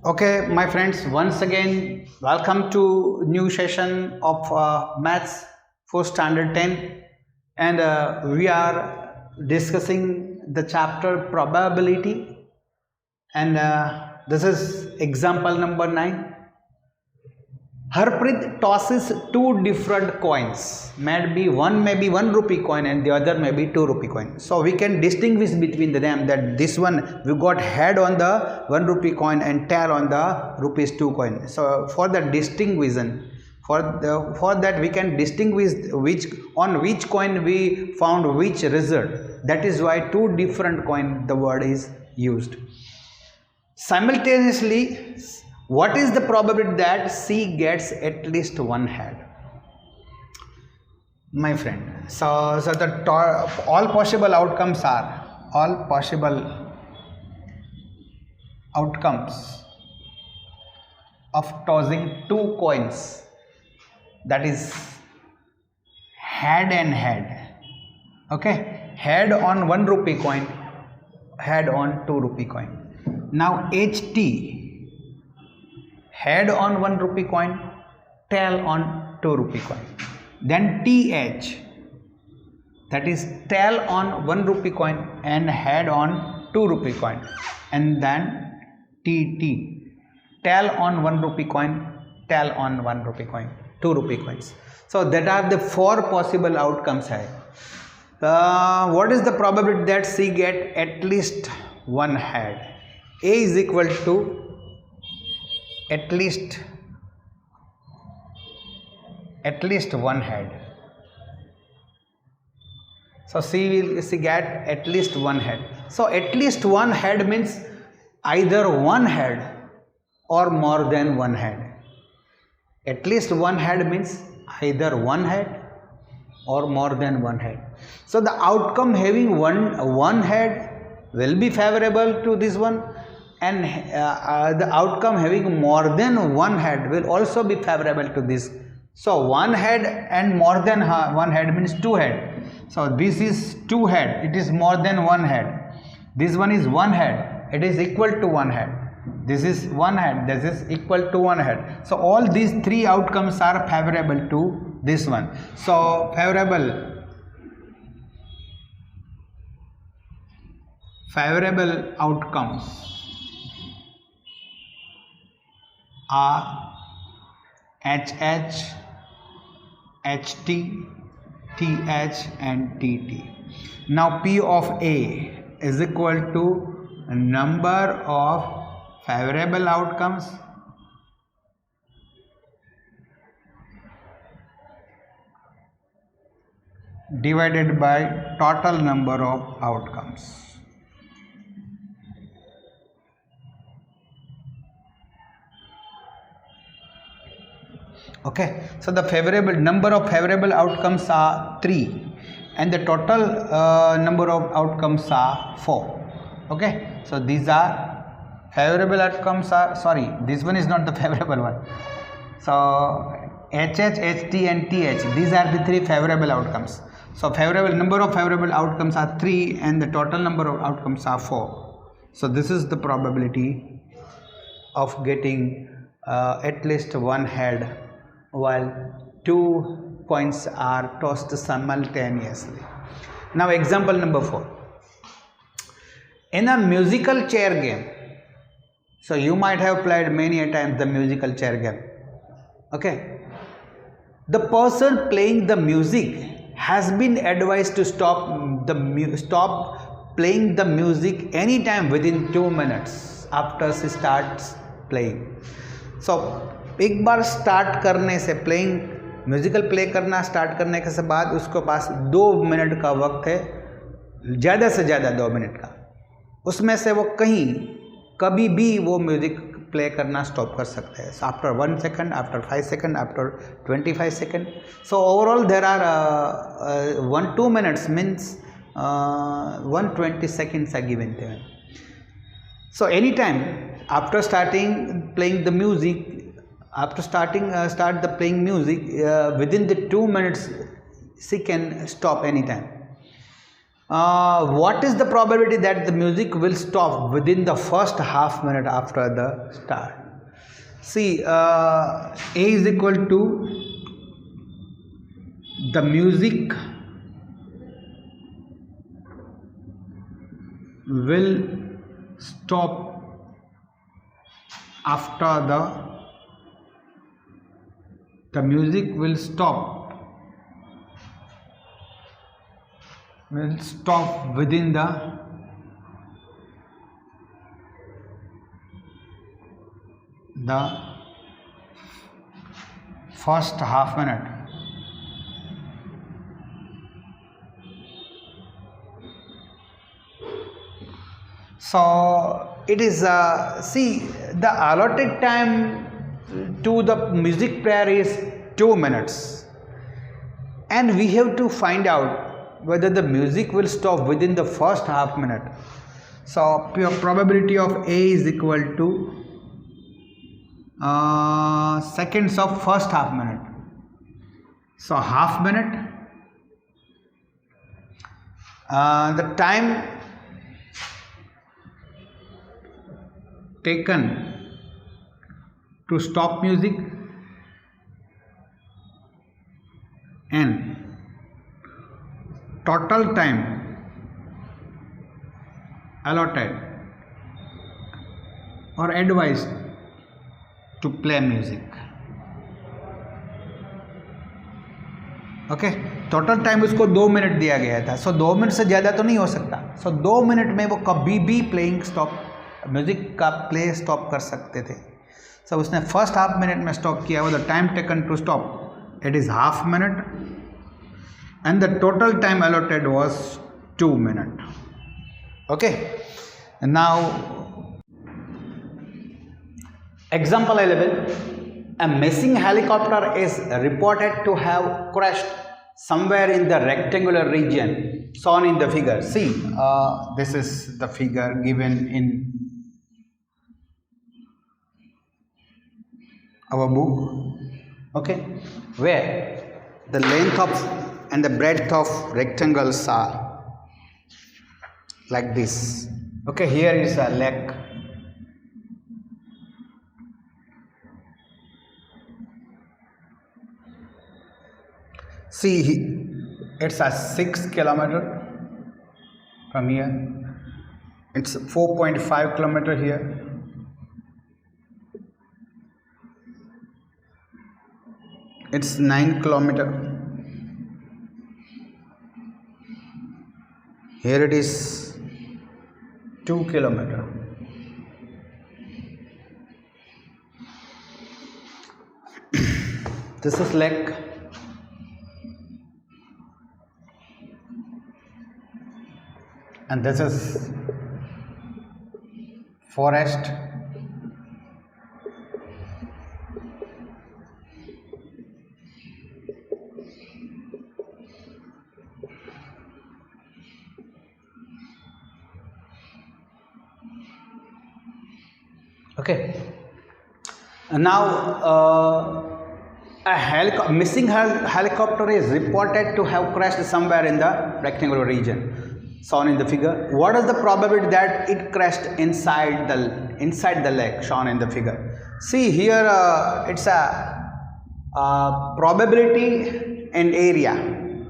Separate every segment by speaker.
Speaker 1: Okay, my friends, once again, welcome to new session of Maths for Standard 10, and we are discussing the chapter probability, and this is example number 9. Harpreet tosses two different coins. Maybe one rupee coin and the other may be 2 rupee coin. So we can distinguish between them that this one we got head on the 1 rupee coin and tail on the rupees 2 coin. So for the distinction, for that we can distinguish which coin we found which result. That is why two different coin the word is used. Simultaneously, what is the probability that C gets at least one head? My friend, so all possible outcomes of tossing two coins, that is head and head. Okay, head on 1 rupee coin, head on 2 rupee coin. Now HT, head on 1 rupee coin, tail on 2 rupee coin. Then TH, that is tail on 1 rupee coin and head on 2 rupee coin. And then TT, tail on 1 rupee coin, tail on 1 rupee coin, 2 rupee coins. So that are the four possible outcomes. What is the probability that C get at least one head? A is equal to at least one head. So C get at least one head. So at least one head means either one head or more than one head. At least one head means either one head or more than one head. So the outcome having one head will be favorable to this one, and the outcome having more than one head will also be favorable to this. So one head and more than one head means two head. So this is two head, it is more than one head. This one is one head, it is equal to one head. This is one head, this is equal to one head. So all these three outcomes are favorable to this one. So favorable outcomes are HH, HT, TH and TT. Now P of A is equal to number of favorable outcomes divided by total number of outcomes. Okay, so the number of favorable outcomes are 3 and the total number of outcomes are 4. Okay, so these are favorable outcomes are, sorry, this one is not the favorable one. So HH, HT and TH, these are the three favorable outcomes. So number of favorable outcomes are 3 and the total number of outcomes are 4. So this is the probability of getting at least one head while two coins are tossed simultaneously. Now example number 4. In a musical chair game, so you might have played many a times the musical chair game. Okay, the person playing the music has been advised to stop playing the music anytime within 2 minutes after she starts playing. So एक बार start करने से musical play करना start करने के बाद उसके पास 2 minute का वक्त है, ज़्यादा से ज़्यादा 2 मिनट का, उसमें से वो कभी भी वो म्यूजिक प्ले करना स्टॉप कर सकते हैं. So after 1 second, after 5 second, after 25 second. So overall there are 2 minutes means 120 seconds are given to him. So anytime after starting playing the music, start the playing music, within the 2 minutes she can stop anytime. What is the probability that the music will stop within the first half minute after the start? See, A is equal to the music will stop after the music will stop within the first half minute. So it is see, the allotted time to the music player is 2 minutes, and we have to find out whether the music will stop within the first half minute. So probability of A is equal to seconds of first half minute. So half minute, the time taken to stop music, and total time allotted or advised to play music. Okay, total time उसको 2 minute दिया गया था. सो 2 minute से ज़्यादा तो नहीं हो सकता. सो 2 मिनट में वो कभी भी प्लेइंग स्टॉप, म्यूजिक का प्ले स्टॉप कर सकते थे. सो उसने फर्स्ट हाफ मिनट में स्टॉप किया. वो the time taken to stop, it is half minute, and the total time allotted was 2 minute. Okay, now example 11. A missing helicopter is reported to have crashed somewhere in the rectangular region shown in the figure. See, this is the figure given in our book, okay, where the length of and the breadth of rectangles are like this. Okay, here is a lake. See, it's a 6 kilometer from here. It's 4.5 kilometer here. It's 9 kilometer. Here it is 2 kilometer. This is lake. And this is forest. Okay. And now a missing helicopter is reported to have crashed somewhere in the rectangular region shown in the figure. What is the probability that it crashed inside the lake shown in the figure? See here, it's a probability and area.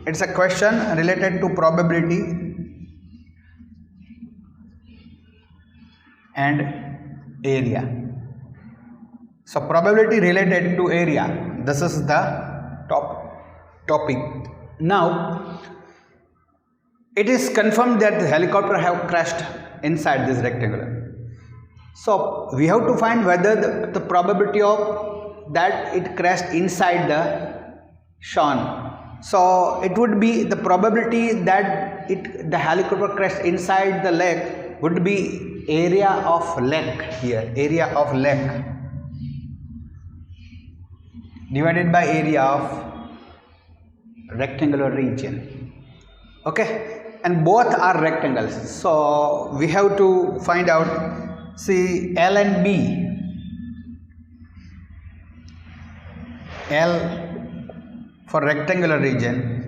Speaker 1: It's a question related to probability and area. So probability related to area, this is the topic. Now it is confirmed that the helicopter have crashed inside this rectangular. So we have to find whether the probability of that it crashed inside the shown. So it would be the probability that the helicopter crashed inside the lake would be area of lake here, area of lake divided by area of rectangular region. Okay, and both are rectangles, so we have to find out. See, L and B. L for rectangular region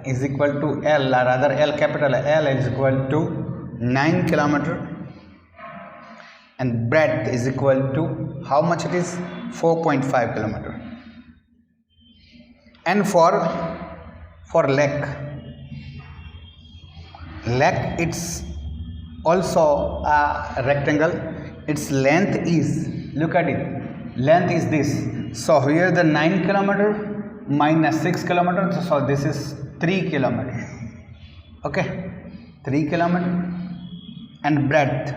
Speaker 1: is equal to L, or rather L capital L is equal to 9 kilometer, and breadth is equal to how much it is? 4.5 kilometer. And for lake it's also a rectangle. Its length is, look at it, length is this. So here the 9 kilometer minus 6 kilometer, so this is 3 kilometer. Okay, 3 kilometer. And breadth,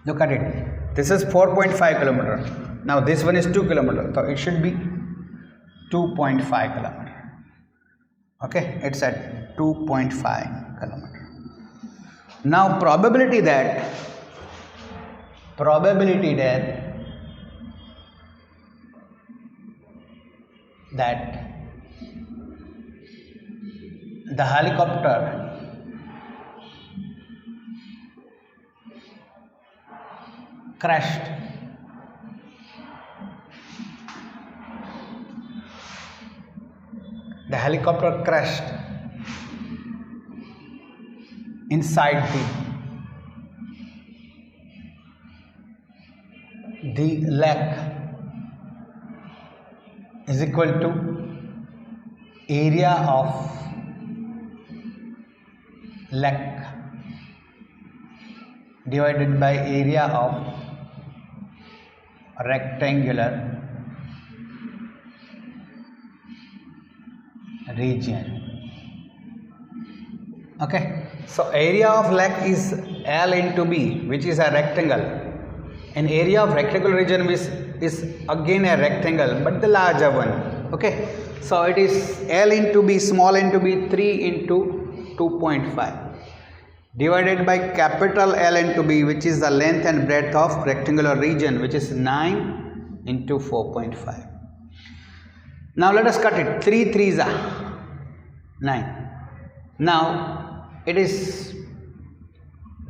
Speaker 1: look at it, this is 4.5 kilometer. Now this one is 2 kilometer, so it should be 2.5 kilometer. Okay, it's at 2.5 kilometer. Now probability that the helicopter crashed inside the lake is equal to area of lake divided by area of rectangular region. Okay, so area of lake is L into B, which is a rectangle, and area of rectangular region is again a rectangle but the larger one. Okay, so it is L into B, small into B, 3 into 2.5 divided by capital L into B, which is the length and breadth of rectangular region, which is 9 into 4.5. Now let us cut it. 3 3s are 9. Now it is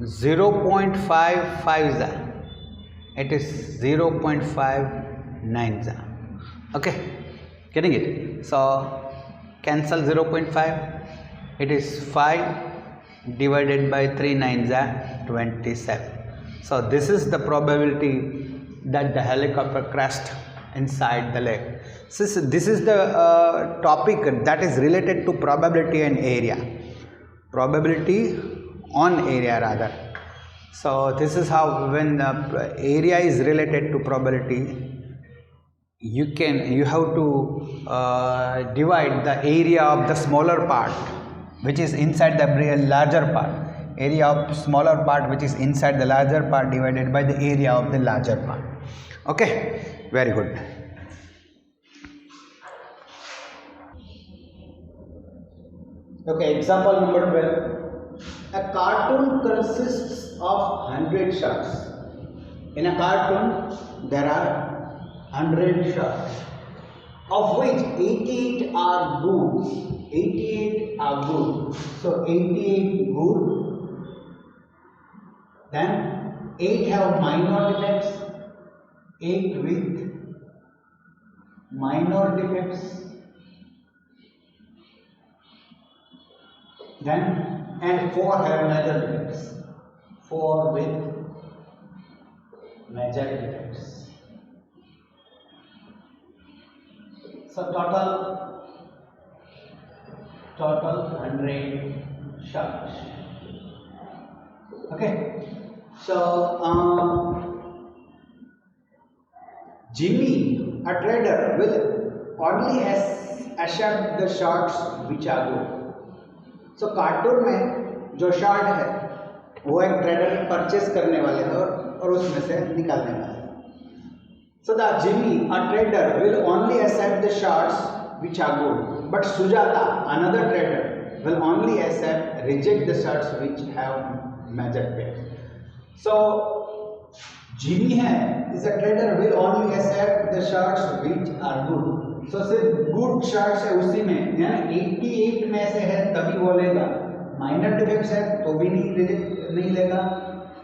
Speaker 1: 0.55, it is 0.59. Okay, getting it? So cancel 0.5, it is 5 divided by 3 9s are 27. So this is the probability that the helicopter crashed inside the lake. So this is the topic that is related to probability and area. Probability on area rather. So this is how, when the area is related to probability, you have to divide the area of the smaller part which is inside the larger part. Area of smaller part which is inside the larger part divided by the area of the larger part. Okay, very good. Okay, example number 12. A cartoon consists of 100 shots. In a cartoon there are 100 shots, of which 88 are good. 88 are good. So 88 good. Then 8 have minor defects. 8 with minor defects. Then and 4 have major defects. 4 with major defects. So total 100 shots. Okay. So Jimmy, a trader, will only accept the shots which are good. So cartoon में जो shot है वो एक trader purchase करने वाले हैं और उसमें से निकालने वाले हैं. So the Jimmy, a trader, will only accept the shots which are good, but Sujata, another trader, will only reject the shots which have major defects. So Jimmy is a trader, will only accept the shots which are good. So सिर्फ good shots है उसी में, यानी 88 में से है तभी वो लेगा. माइनर डिफेक्ट्स है तो भी नहीं लेगा,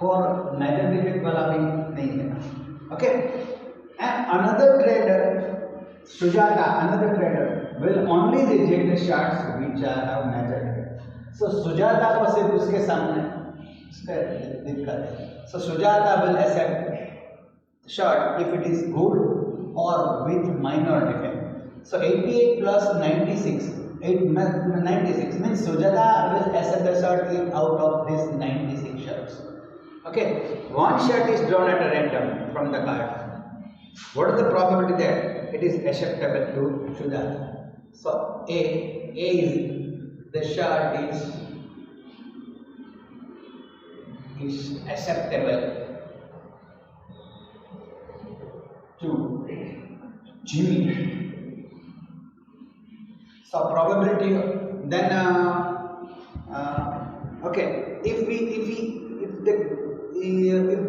Speaker 1: और मेजर डिफेक्ट वाला भी नहीं लेगा. Okay, and another trader, Sujata, another trader will only reject the shirts which have major defect. So Sujata को सिर्फ उसके सामने उसका दिक्कत है. So Sujata will accept shirt if it is good or with minor defect. So 88 plus 96, 96 means Sujata will accept the shirt out of these 96 shirts. Okay, one shirt is drawn at a random from the card. What is the probability that it is acceptable to Sujata? So A is the shirt is acceptable to Jimmy. So probability then okay, if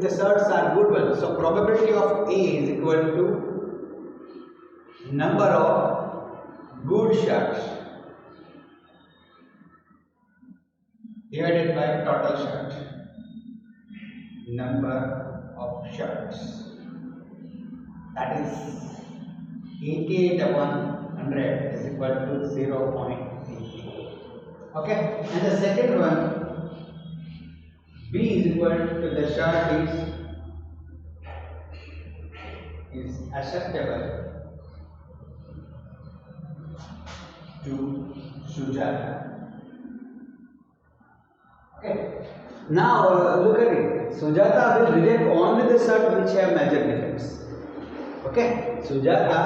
Speaker 1: the shirts are good one, so probability of A is equal to number of good shirts divided by total shirts. Number of shirts, that is 88 upon 100 is equal to 0.88. Okay, and the second one, B is equal to the shirt is acceptable to Sujata. Okay, now look at it. Sujata will reject only the shirt which have major defects. Okay, Sujata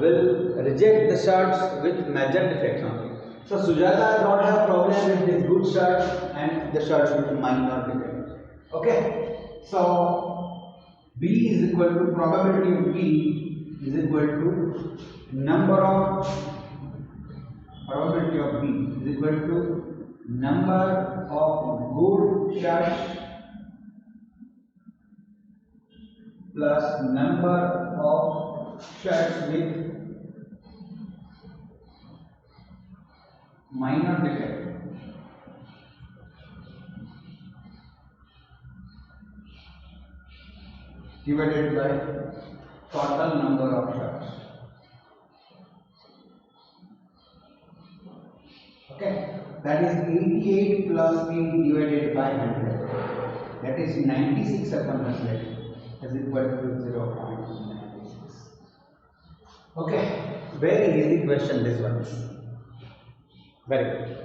Speaker 1: will reject the shirts with major defects only. So Sujata don't have problem with this good shirt and the shirts with minor defects. Okay, so B is equal to probability of B is equal to number of probability of B is equal to number of good shirts plus number of shirts with minor defect divided by total number of shirts. Okay, that is 88 plus 8 divided by 100, that is 96 upon 100 is equal to 0.96. Okay, very easy question this one. Very good.